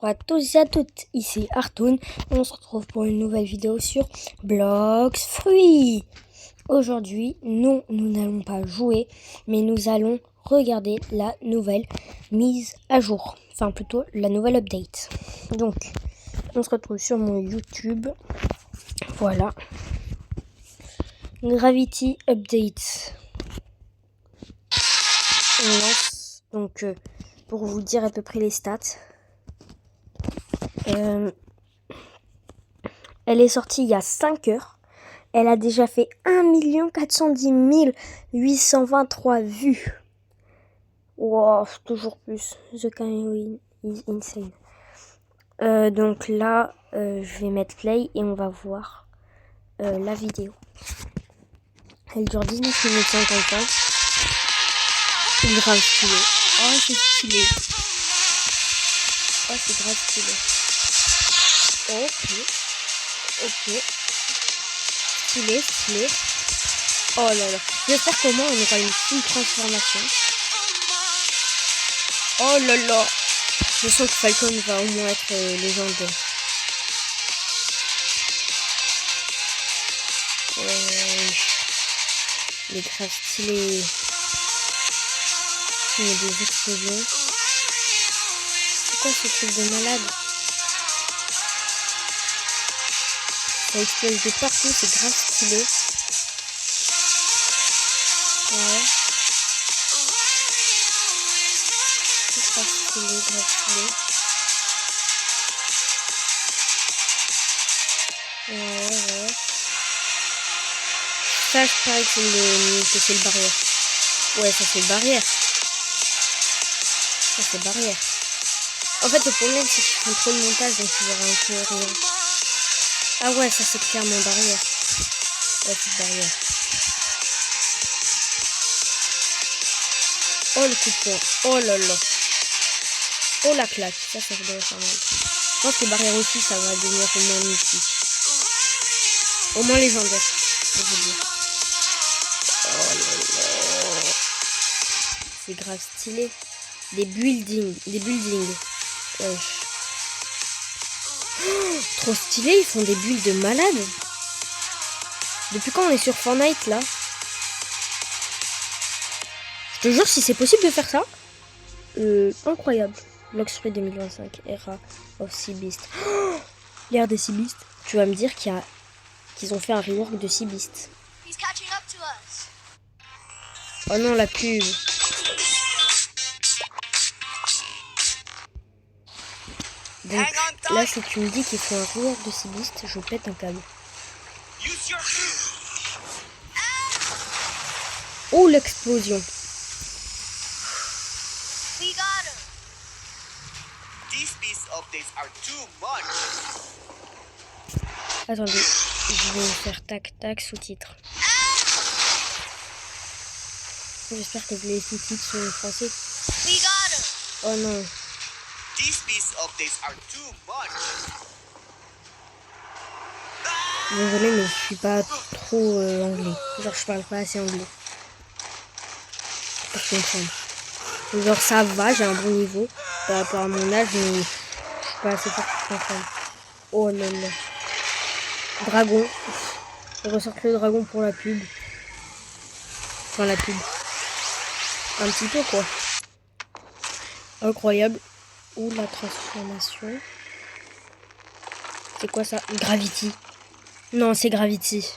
Bonjour à tous et à toutes, ici Artoon, on se retrouve pour une nouvelle vidéo sur Blox Fruits. Aujourd'hui, nous n'allons pas jouer, mais nous allons regarder la nouvelle mise à jour, enfin plutôt la nouvelle update. Donc, on se retrouve sur mon YouTube, voilà, Gravity Update. On lance, donc pour vous dire à peu près les stats. Elle est sortie il y a 5 heures. Elle a déjà fait 1 410 823 vues. Wow, toujours plus. The Canyon is insane. Donc là, je vais mettre play et on va voir la vidéo. Elle dure 19 minutes 55. C'est grave stylé. Oh, c'est stylé. Oh, c'est grave stylé. Ok. Stylé. Oh là là. J'espère qu'au moins on aura une full transformation. Oh là là. Je sens que Falcon va au moins être légendaire. Il est grave stylé. Il y a des explosions. C'est quoi ce truc de malade? Ça explose de partout, c'est grave stylé. Ouais. C'est grave stylé. Ouais. Ça, je parie que c'est le barrière. Ouais, ça c'est le barrière. En fait, le problème, c'est qu'ils font trop de montage, donc tu verras un peu rien. Ah ouais, ça c'est clairement barrière. Ouais, c'est barrière. Oh, le coup de poing. Oh là là. Oh, la claque. Ça doit faire mal. Je pense que barrière aussi, ça va devenir au moins mythique. Au moins légendaire, je veux dire. Oh là là. C'est grave stylé. Des buildings. Wesh. Oh, trop stylé, ils font des builds de malade. Depuis quand on est sur Fortnite là? Je te jure, si c'est possible de faire ça, incroyable. Blox Fruits 2025, Era of Sea Beast. Oh, l'ère des Sea Beast. Tu vas me dire qu'ils ont fait un rework de Sea Beast. Oh non, la pub. Donc là, si tu me dis qu'ils font un rework de Sea Beast, je pète un câble. Oh, l'explosion. Attendez, je vais faire tac sous-titres. J'espère que les sous-titres sont français. Oh non. Désolé, mais je suis pas trop anglais. Genre, je parle pas assez anglais pour comprendre. Genre, ça va, j'ai un bon niveau par rapport à mon âge, mais je suis pas assez fort pour comprendre. Oh là là. Dragon. Je ressort le dragon pour la pub. Enfin, la pub. Un petit peu, quoi. Incroyable. Ou la transformation. C'est quoi ça? Gravity. Non, c'est Gravity.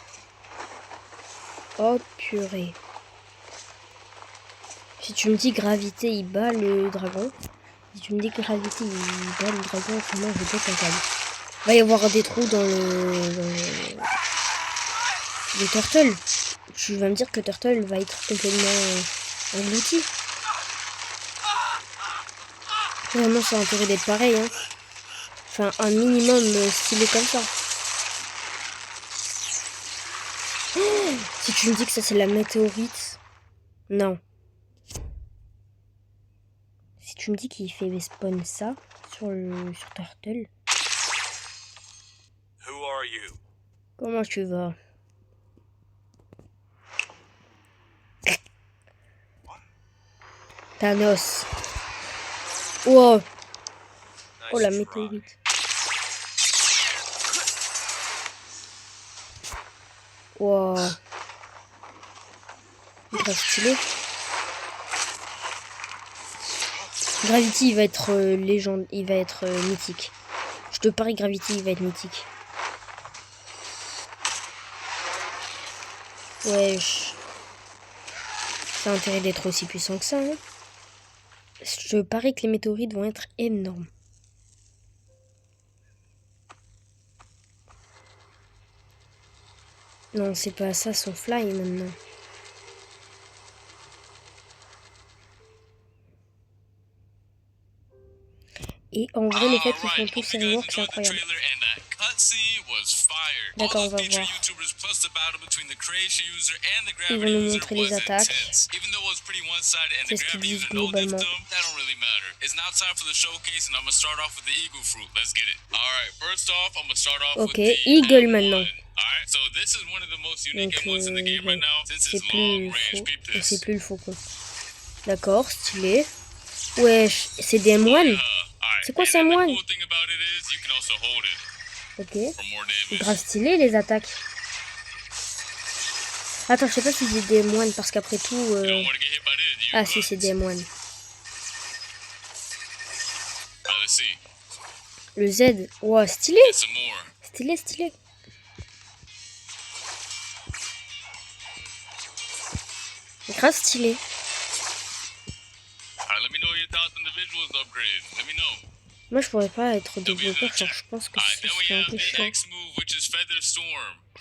Oh purée. Si tu me dis Gravité, il bat le dragon. Si tu me dis que Gravité, il bat le dragon, vraiment, je vais pas t'entendre. Il va y avoir des trous dans le Turtle. Tu vas me dire que Turtle va être complètement englouti. Vraiment, ça a intérêt d'être pareil, hein. Enfin, un minimum stylé comme ça. Oh, si tu me dis que ça, c'est la météorite. Non. Si tu me dis qu'il fait spawn ça sur Turtle. Comment tu vas? Thanos. Wow. Oh la météorite. Wow. Grave stylé. Gravity, il va être légende, il va être mythique. Je te parie, Gravity, il va être mythique. Wesh. Ça a intérêt d'être aussi puissant que ça, hein. Je te parie que les météorites vont être énormes. Non, c'est pas ça son fly maintenant. Et en vrai, le fait qu'ils font tous ces reworks, c'est incroyable. D'accord, on va voir. Ils vont nous montrer les attaques. C'est ce qu'ils disent globalement. Ok, Eagle maintenant. Donc, c'est plus le faucon. D'accord, stylé. Wesh, c'est des moines. C'est quoi ces moines? Ok. Grave stylé les attaques. Attends, je sais pas si c'est des moines parce qu'après tout... Ah si, c'est des moines. Le Z. Wow, stylé. Stylé, stylé. Grave stylé. Moi je pourrais pas être développeur, genre je pense que ce serait un peu chiant.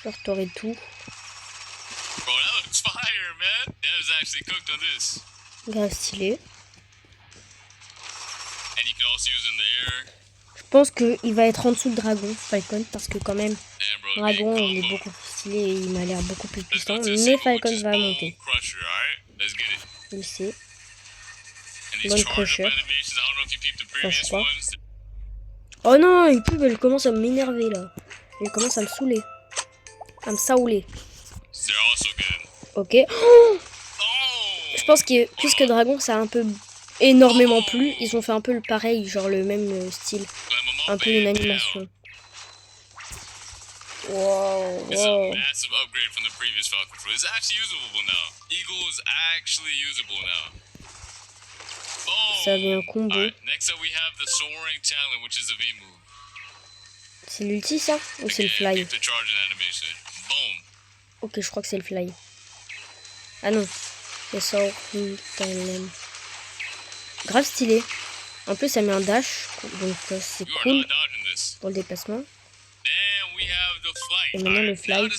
Genre t'aurais tout. Grave stylé. Je pense qu'il va être en dessous de Dragon, Falcon, parce que quand même, Dragon il est beaucoup plus stylé et il m'a l'air beaucoup plus puissant, mais Falcon va monter. Je le sais. Bone Crusher. Enfin, je crois. Oh non, une pub, elle commence à m'énerver là. Elle commence à me saouler. À me saouler. Ok. Oh, je pense que puisque Dragon ça a un peu énormément plu, ils ont fait un peu le pareil, genre le même style. Un peu une animation. Wow, wow. Ça avait un combo. C'est l'ulti ça? Ou c'est le fly? Ok, je crois que c'est le fly. Ah non. C'est Soaring Talent. Grave stylé. En plus, ça met un dash. Donc c'est cool pour le déplacement. Et maintenant le fly.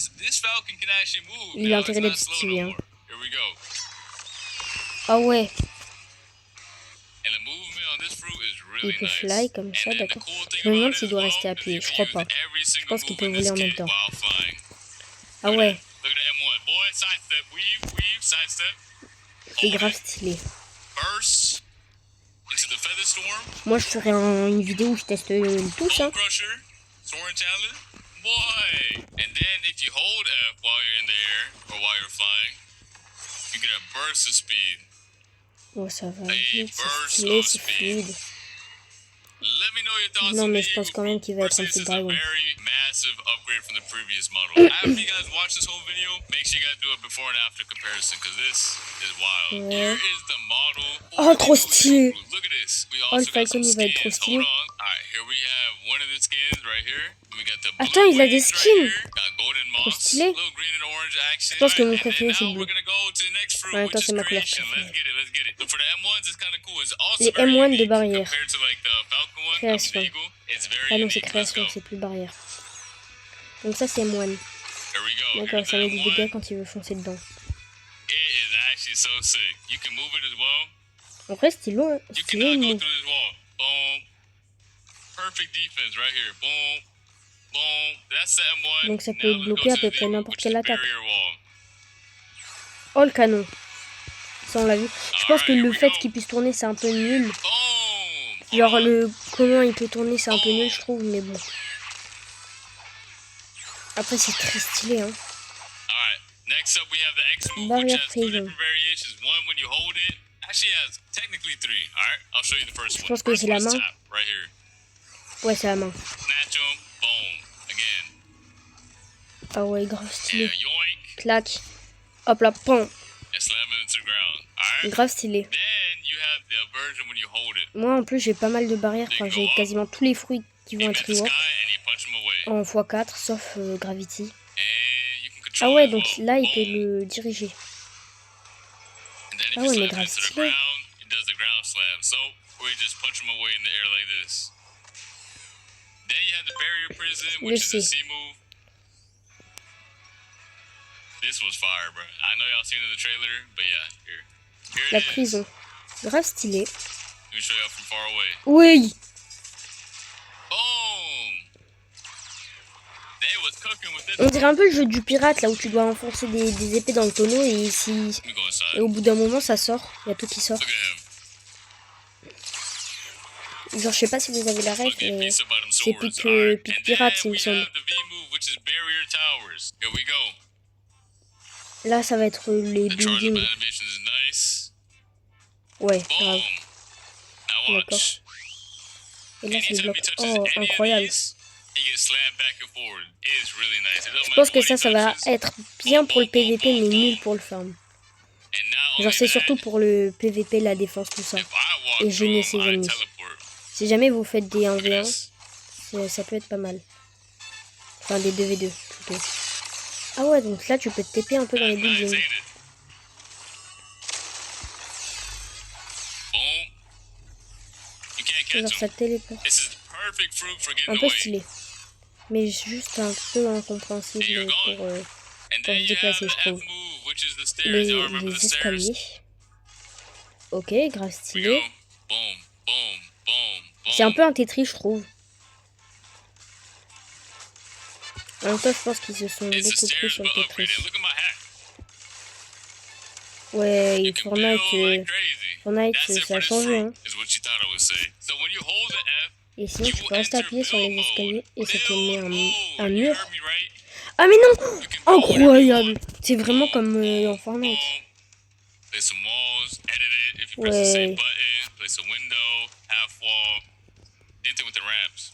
Il a intérêt d'être stylé. Hein. Ah ouais. Il peut fly comme ça, d'accord. Je me demande s'il doit rester appuyé. Je crois pas. Je pense qu'il peut voler en même temps. Ah ouais. C'est grave stylé. Moi, je ferai une vidéo où je teste tout ça. Oh, ça va vite, c'est stylé, c'est fluide. Non, mais je pense quand même qu'il va être un petit dragon. Ouais. Oh, trop stylé. Oh, le Falcon, il va être trop stylé. Attends, il a des skins. Trop stylé. Je pense que mon préféré, c'est le bleu. En même temps, c'est ma couleur préférée. Les M1 de barrière. Création. Ah non, c'est création, c'est plus barrière. Donc ça, c'est M1. D'accord, ça met des dégâts quand il veut foncer dedans. Après, stylé, hein. Stylé, mou. Donc ça peut bloquer à peu près n'importe quelle attaque. Oh, le canon. Ça, on l'a vu. Je pense que le fait qu'il puisse tourner, c'est un peu nul. Genre, comment il peut tourner, c'est un peu nul, je trouve, mais bon. Après, c'est très stylé, hein. Barrière prison. Je pense que c'est la main. Ouais, c'est la main. Snatch 'em. Boom. Again. Ah ouais, grave stylé. Yeah, yoink. Clac. Hop là, pom. And slam it into the ground. Alright? Grave stylé. Then you have the version when you hold it. Moi, en plus, j'ai pas mal de barrières. Enfin, j'ai quasiment tous les fruits qui vont Aim être at the sky rework and you punch 'em away. en x4, sauf Gravity. And you can Ah control ouais, it as donc well. là, il peut Boom. le diriger. And then if Ah you ouais, mais slam it grave into the stylé. ground, it does the ground slam. So, we just punch 'em away in the air like this. Then you have the barrier prison, which is a C move. This was fire, bro. I know y'all seen it in the trailer, but yeah, here La it is. prison. Grave stylé. Let me show y'all from far away. Oui. Boom! They was cooking with this. On dirait un peu le jeu du pirate, là où tu dois enfoncer des épées dans le tonneau et Let me go inside. et au bout d'un moment, ça sort. Il y a tout qui sort. Look at him. Genre, je sais pas si vous avez la ref, Get mais pizza by them c'est swords. pique Alright. pique And pirate, then il me we semble. have the V move, which is barrier towers. Here we go. Là, ça va être les The charge of buildings. animation is nice. Ouais, Boom. grave. Now watch. Et là, c'est Anytime le bloc. he touches Oh, any of incroyable. these, he gets slammed back and forward. It is really nice. It doesn't Je pense matter que what ça he va touches. être bien pour le PVP, mais nul pour le farm. And not Genre, only c'est that, surtout pour le PVP, la défense, tout ça. if I walk Et gêner through ses 'em, I ennemis. teleport. Si jamais vous faites des Look at 1v1, this. ça peut être pas mal. Enfin, des 2v2, plutôt. Ah ouais, donc là, tu peux te TP un peu dans les That's nice, buildings. ain't it? Boom. You can't Genre, catch ça him. te téléporte. This is the perfect fruit for getting Un peu away. stylé. Mais juste un peu And incompréhensible you're pour gone. And se then you have déplacer, the je F trouve. move, which is the stairs. Y'all remember the Les stairs? escaliers. Ok, grave Here we stylé. go. Boom, boom, boom, boom. C'est un peu un Tetris, je trouve. En même temps, je pense qu'ils se sont It's the beaucoup pris stairs, sur but le upgraded. Tetris. Look at my hat. Ouais, You et can Fortnite, build like crazy. Fortnite, That's it ça for a this changé. fruit, Hein. is what you thought I would say. So when you hold the F, Et sinon, you tu will peux rester enter appuyé sur les build escaliers mode. et ça te met Build un mode. You mur. heard me right? Ah mais non! You can build whatever you Incroyable! want. C'est vraiment Boom, comme boom, dans Fortnite. boom. Place some walls, edit it. If you press the same Ouais. button, place a window, half wall. Same thing with the ramps.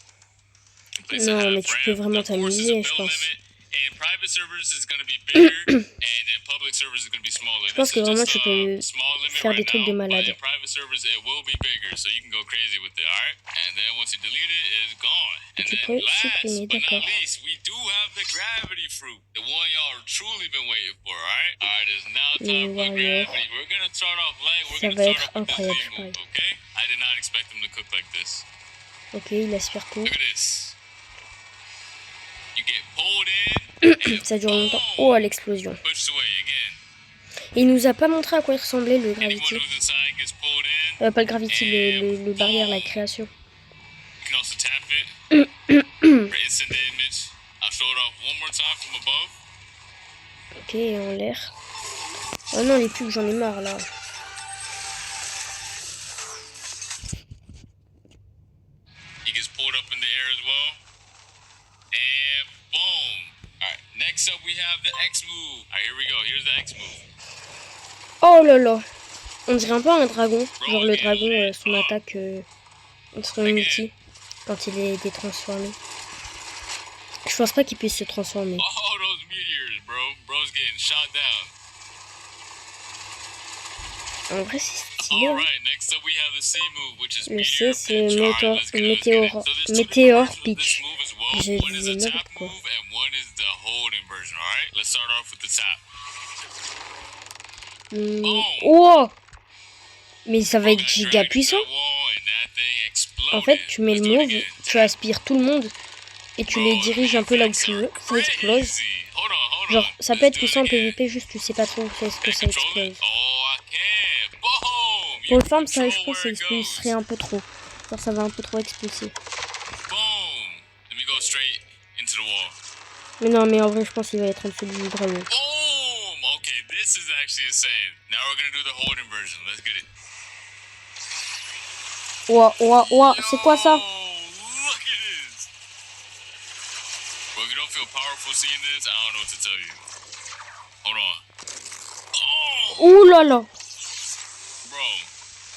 You place a Non, half mais tu ramp. peux vraiment Of course, there's a t'amuser, je build pense. limit. In private servers, it's going to be bigger, and in public servers, it's going to be smaller. Je pense This que is vraiment, just tu peux a small limit faire des right trucs de now, but malade. in private servers, it will be bigger, so you can go crazy with it, alright? And then once you delete it, it's gone. And Tu then peux last supprimer, but not d'accord. least, we do have the gravity fruit, the one y'all have truly been waiting for, alright? Alright, it's now time for Warrior. gravity. We're gonna start off light. We're Ça gonna va start être off with the incroyable, Z je move, parie. okay? I did not expect them to cook like this. Ok, il aspire tout. Look at this. You get pulled in, and Ça dure longtemps. boom, Oh, à l'explosion. pushed away again. Et il nous a pas montré à quoi il ressemblait le Anyone Gravity. who's inside gets pulled in. Pas le Gravity, le barrière, la création. You can also tap it for instant damage. I'll show it off one more time from above. Ok, en l'air. Oh non, les pubs, j'en ai marre là. He gets pulled up in the air as well. And boom. Alright, next up we have the X move. Alright, here we go. Here's the X move. Oh là là. On dirait un peu un dragon. Genre le dragon, son attaque, son ulti, quand il est détransformé. Je pense pas qu'il puisse se transformer. Oh, those meteors, bro. Bro's getting shot down. En vrai, c'est stylé. Hein. Alright, next up we have the C move, which is Le C, meteor c'est pitch. Alright, let's get it, let's get it. So there's two Météor different versions of this pitch. move as well. Je One is disais a tap n'importe quoi. move and one is the holding version, alright? Let's start off with the tap. Oh! Mais ça va être giga puissant. En fait, tu mets le move, tu aspires tout le monde et tu les diriges un peu là où tu veux. Ça explose. Genre, ça peut être puissant en PVP, juste tu sais pas trop où est-ce que ça explose. Pour le farm, ça, je pense que ça expulserait un peu trop. Genre, ça va un peu trop expulser. Mais non, mais en vrai, je pense qu'il va être en dessous du dragon. Okay, this is actually insane. Now we're gonna do the holding version. Let's get it. Ouah, ouah, ouah, c'est quoi ça? Look at this. Bro, if you don't feel powerful seeing this, I don't know what to tell you. Hold on. Oh, Ouh là là! bro.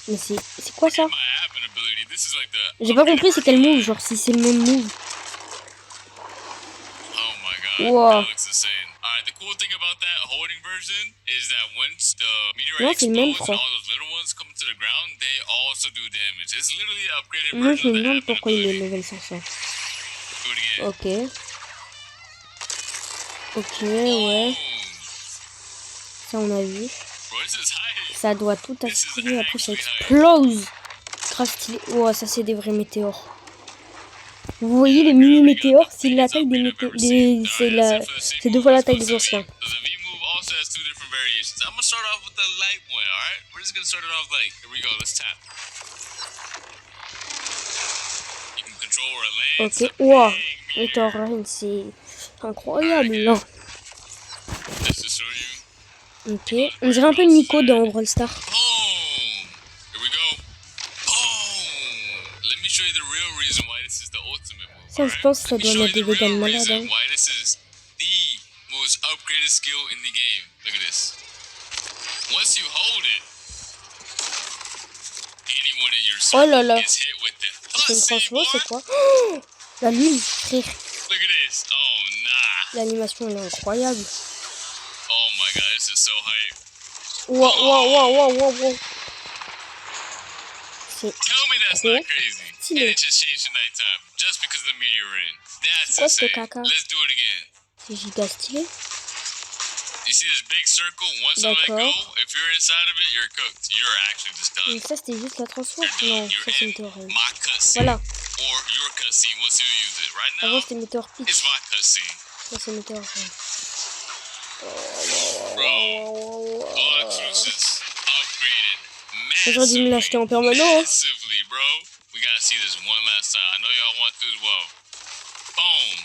Mais c'est quoi ça? My app ability. this is like the J'ai pas compris c'est quel upgraded move, genre si c'est le même move. Oh my god, Wow. that looks insane. Alright, the cool thing about that holding version is that once the Non, meteorite c'est le même, explodes and je crois. all those little ones come to the ground, they also do damage. It's literally an upgraded Moi je version me of the demande admin pourquoi il est ability. level 500. Do it again. Ok. Ok, ouais. Boom. Ça on a vu. Bro, this is hype. Ça doit tout This is aspirer, après ça actually hype. explose. Grave stylé. Oh, ça c'est des vrais météores. Vous voyez les mini météores, c'est la taille des météores. C'est 2 fois la taille des anciens. So the V move also has 2 different variations. I'm gonna start off with the light one, alright? We're just gonna start it off light. Here we go, let's tap. You can control where it lands. Ok, wow. Météore Rain, c'est incroyable là. Just to show you. Ok, on dirait un peu Nico dans Brawl Stars. Boom! Here we go. Boom! Let me show you the real reason why this is the ultimate move. Ça, je pense que ça doit mettre des dégâts de malade. Hein. Why this is the most upgraded skill in the game. Look at this. Once you hold it, anyone in your Oh là là. circle is hit with that. C'est une Pussy, transfo, boy. c'est quoi? Oh, la lune, frère. Look at this. Oh nah. L'animation elle est incroyable. Oh my god, this is so hype. Wow. C'est Tell me that's trop not crazy. stylé. And it just changed to nighttime just because of the meteor rain. That's Quoi, ce insane. caca? Let's do it again. c'est giga stylé. You see this big circle? Once I let go, D'accord. if you're inside of it, you're cooked. You're actually just done. Donc ça c'était juste la transfo? You're done. Non, ça You're c'est in Météore Rain. my cutscene. Voilà. Or your cutscene once you use it. Right now, Avant c'était Météore it's Peach. my cutscene. Ça c'est Météore Rain. Bro, all excuses upgraded J'aurais dû me l'acheter en permanent. Hein. massively, bro. We gotta see this one last time. I know y'all want to as well. Boom.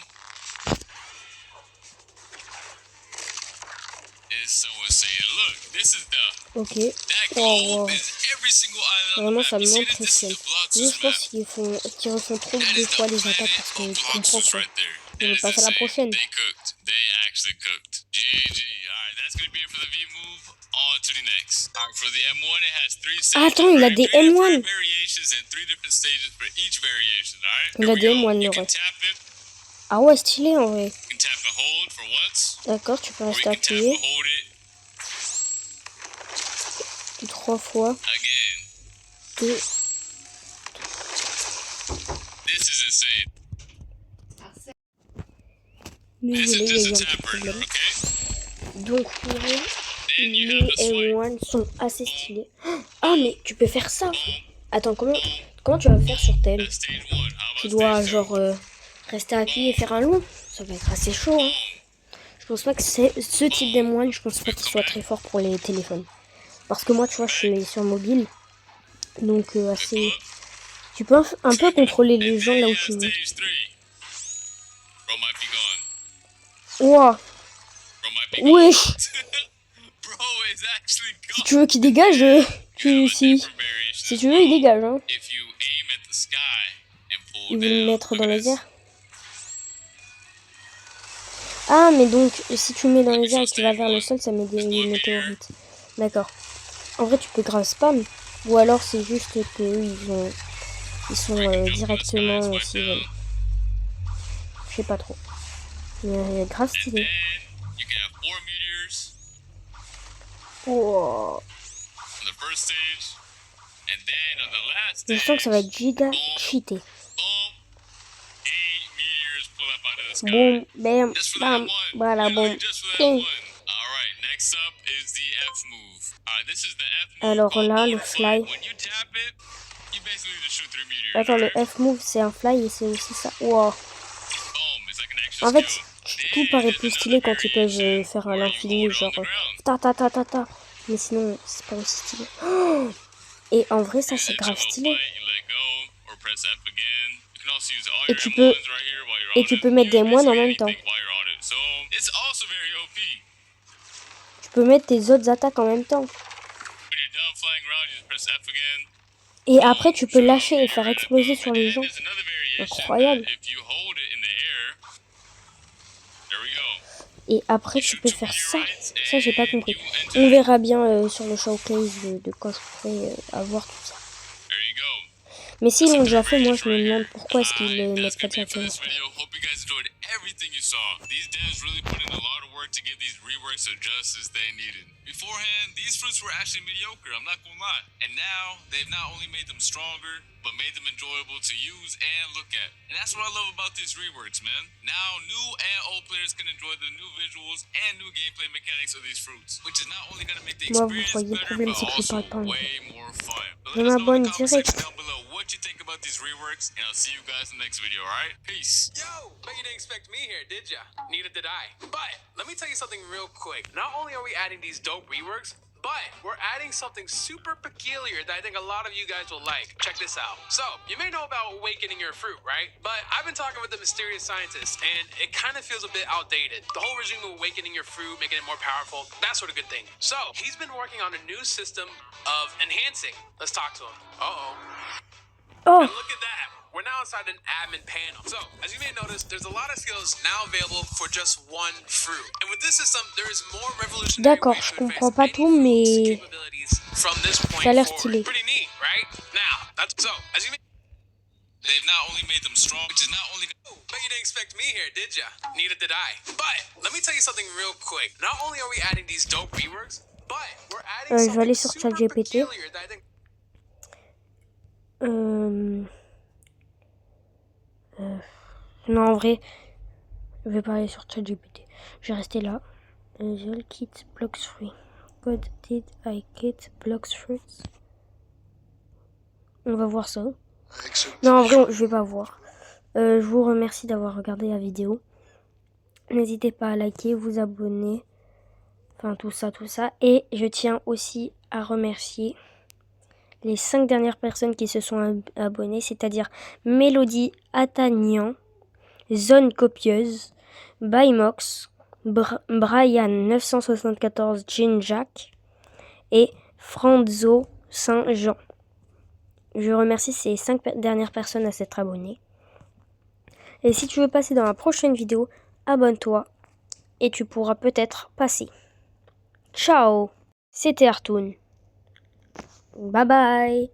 It's so insane. Look, this is the Ok. that Wow. gold is every single island. on the Vraiment map. ça You see this? This m'impressionne. is the block Je map. pense qu'ils refont trop That des is the fois les planet attaques parce of que je comprends Bloxus quoi. right there. On That va is passer à la insane. prochaine. They cooked. They actually cooked. GG. Alright, that's gonna be it for the V move. On to the next. Alright, for the M1, it has 3 stages. Attends, il a right? des 3 M1. different variations and 3 different stages for each variation. Alright. Il Here a we des go. M1 You le can reste. tap it. Ah ouais, stylé en vrai. You can tap and hold for once. D'accord, tu peux Or you rester can tap appuyé and hold it 3 fois. again. 2. This is insane. This Désolé, is il y a just eu a un petit tapper. problème. Okay. Donc pour eux, Then you les have the swipe. M1 sont assez stylés. Ah mais tu peux faire ça. Boom. Attends, comment tu vas faire sur tel? That's stage 1. How Tu about dois stage 2? genre rester appuyé et faire un long. Ça va être assez chaud. Hein. Boom. Je pense pas que c'est ce type d'M1, je pense pas qu'il soit très fort pour les téléphones. Parce que moi, tu vois, je suis sur mobile. Donc assez... Tu peux un peu contrôler les gens là où tu veux. Stage 3. Bro might be gone. Ouah, Bro might be gone. wesh. Bro is actually Si gone. tu veux qu'il dégage, si Different variations tu as veux, well. il dégage. Hein. If you aim at the sky and pull Il veut down, le mettre look dans at les this. airs. Ah, mais donc, si tu mets dans les airs et que tu vas vers le sol, ça met des météorites. D'accord. En vrai, tu peux grave spam. Ou alors, c'est juste que ils sont directement s'ils veulent. Je sais pas trop. Mais grave And stylé. then you can have 4 meteors Wow. on the first stage. And then on the last Je stage, sens que ça va être giga cheaté. boom, 8 meteors pull up out of the sky. Boum, bam, Just for bam, that one. voilà, Literally boum. just for that Bing. one. Alright, next up is the F move. Alright, this is the F move. Alors called là, le Motor fly. When you tap it, you basically just shoot 3 meteors. Attends, le alright? F-move, c'est un fly et c'est aussi ça. Wow. Boom, it's like an extra En fait, skill. tout Then paraît there's plus another stylé quand ils peuvent variation faire à where you l'infini, hold it on genre the ground. ta. Mais sinon, c'est pas aussi stylé. Oh, et en vrai, ça c'est grave stylé. Et tu peux mettre des moines en même temps. Tu peux mettre tes autres attaques en même temps. Et après, tu peux lâcher et faire exploser sur les gens. Incroyable. Et après, tu peux faire ça. Ça, j'ai pas compris. On verra bien sur le showcase de quand je pourrai avoir tout ça. Mais s'ils l'ont déjà fait, moi je me demande pourquoi est-ce qu'ils ne mettent pas That's gonna be it for directement. this video. Hope you guys enjoyed everything you saw. These devs really put in a lot of work to give these reworks the justice they needed. Beforehand, these fruits were actually mediocre, I'm not gonna lie. And now, they've not only made them stronger, but made them enjoyable to use and look at. And that's what I love about these reworks, man. Now, new and old players can enjoy the new visuals and new gameplay mechanics of these fruits, which is not only gonna make the Moi, vous experience voyez, le better, problème but c'est que je also parle pas anglais. way more fun. But Je let us know in m'abonne the comment section direct. down below what you think about these reworks, and I'll see you guys in the next video, alright? Peace. Yo, bet you didn't expect me here, did ya? Neither did I. But let me tell you something real quick. Not only are we adding these dope reworks, but we're adding something super peculiar that I think a lot of you guys will like. Check this out. So, you may know about awakening your fruit, right? But I've been talking with the mysterious scientist, and it kind of feels a bit outdated. The whole regime of awakening your fruit, making it more powerful, that sort of good thing. So, he's been working on a new system of enhancing. Let's talk to him. Uh-oh. Oh, And look at that. We're now inside an admin panel. So, as you may notice, there's a lot of skills now available for just one fruit. And with this system, there is more revolutionary d'accord, ways je to comprends advance pas any tout, fruit's mais capabilities from this point ça a l'air forward. stylé. Pretty neat, right? Now, that's so. As you may, they've not only made them strong, which is not only. Oh, bet you didn't expect me here, did ya? Neither did I. But let me tell you something real quick. Not only are we adding these dope reworks, but we're adding Je vais aller something sur super ChatGPT. peculiar that I think. Non, en vrai, je vais pas aller sur ChatGPT. Je vais rester là. Visual Kit Blocks Free. Code did I get Blocks Free? On va voir ça. Non, en vrai, je vais pas voir. Je vous remercie d'avoir regardé la vidéo. N'hésitez pas à liker, vous abonner. Enfin, tout ça, tout ça. Et je tiens aussi à remercier les 5 dernières personnes qui se sont abonnées, c'est-à-dire Mélodie Attagnan, Zone Copieuse, Bymox, Brian 974 Jack et Franzo Saint-Jean. Je remercie ces 5 dernières personnes à s'être abonnées. Et si tu veux passer dans la prochaine vidéo, abonne-toi et tu pourras peut-être passer. Ciao, c'était Artoon. Bye bye.